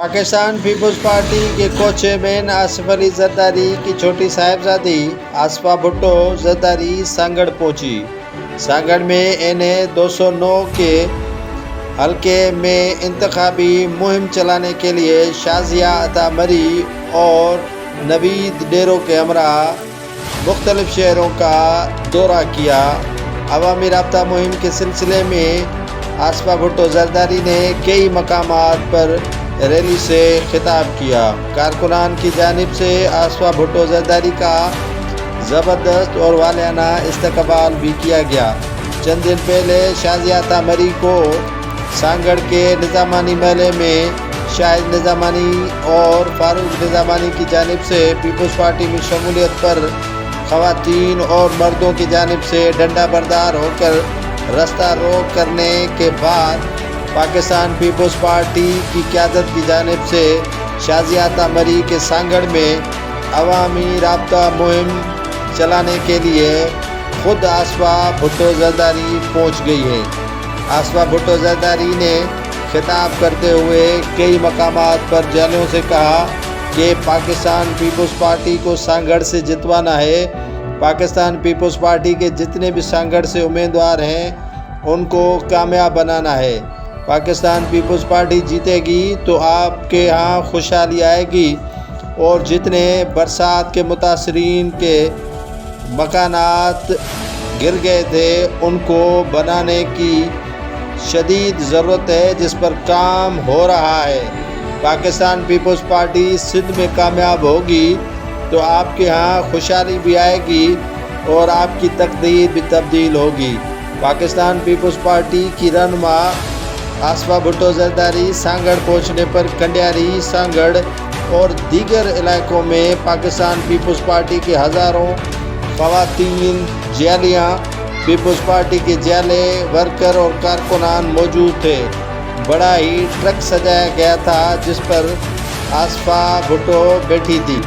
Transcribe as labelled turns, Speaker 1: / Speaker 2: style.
Speaker 1: Pakistan Peoples party کے کو chairman Asif Ali Zardari کی چھوٹی صاحبزادی آصفہ بھٹو زرداری سانگڑ پہنچی۔ سانگڑ میں N209 کے حلقے میں انتخابی مہم چلانے کے لیے شازیہ عطا مری اور نوید ڈیرو کے ہمراہ مختلف شہروں کا دورہ کیا۔ عوامی رابطہ مہم کے سلسلے میں آصفہ بھٹو زرداری نے کئی مقامات پر ریلی سے خطاب کیا۔ کارکنان کی جانب سے آصفہ بھٹو زرداری کا زبردست اور والہانہ استقبال بھی کیا گیا۔ چند دن پہلے شازیہ عطا مری کو سانگڑ کے نظامانی میلے میں شاہد نظامانی اور فاروق نظامانی کی جانب سے پیپلز پارٹی میں شمولیت پر خواتین اور مردوں کی جانب سے ڈنڈا بردار ہو کر رستہ روک کرنے کے بعد پاکستان پیپلز پارٹی کی قیادت کی جانب سے شازیہ عطا مری کے سانگڑ میں عوامی رابطہ مہم چلانے کے لیے خود آصفہ بھٹو زرداری پہنچ گئی ہے۔ آصفہ بھٹو زرداری نے خطاب کرتے ہوئے کئی مقامات پر جنوں سے کہا کہ پاکستان پیپلز پارٹی کو سانگڑ سے جتوانا ہے۔ پاکستان پیپلز پارٹی کے جتنے بھی سانگڑ سے امیدوار ہیں ان کو کامیاب بنانا ہے۔ پاکستان پیپلز پارٹی جیتے گی تو آپ کے ہاں خوشحالی آئے گی اور جتنے برسات کے متاثرین کے مکانات گر گئے تھے ان کو بنانے کی شدید ضرورت ہے، جس پر کام ہو رہا ہے۔ پاکستان پیپلز پارٹی سندھ میں کامیاب ہوگی تو آپ کے ہاں خوشحالی بھی آئے گی اور آپ کی تقدیر بھی تبدیل ہوگی۔ پاکستان پیپلز پارٹی کی رہنما آصفہ بھٹو زرداری سانگڑ پہنچنے پر کنڈیاری، سانگڑ اور دیگر علاقوں میں پاکستان پیپلز پارٹی کے ہزاروں خواتین، جیلیاں، پیپلز پارٹی کے جیلے ورکر اور کارکنان موجود تھے۔ بڑا ہی ٹرک سجایا گیا تھا جس پر آصفہ بھٹو بیٹھی تھی۔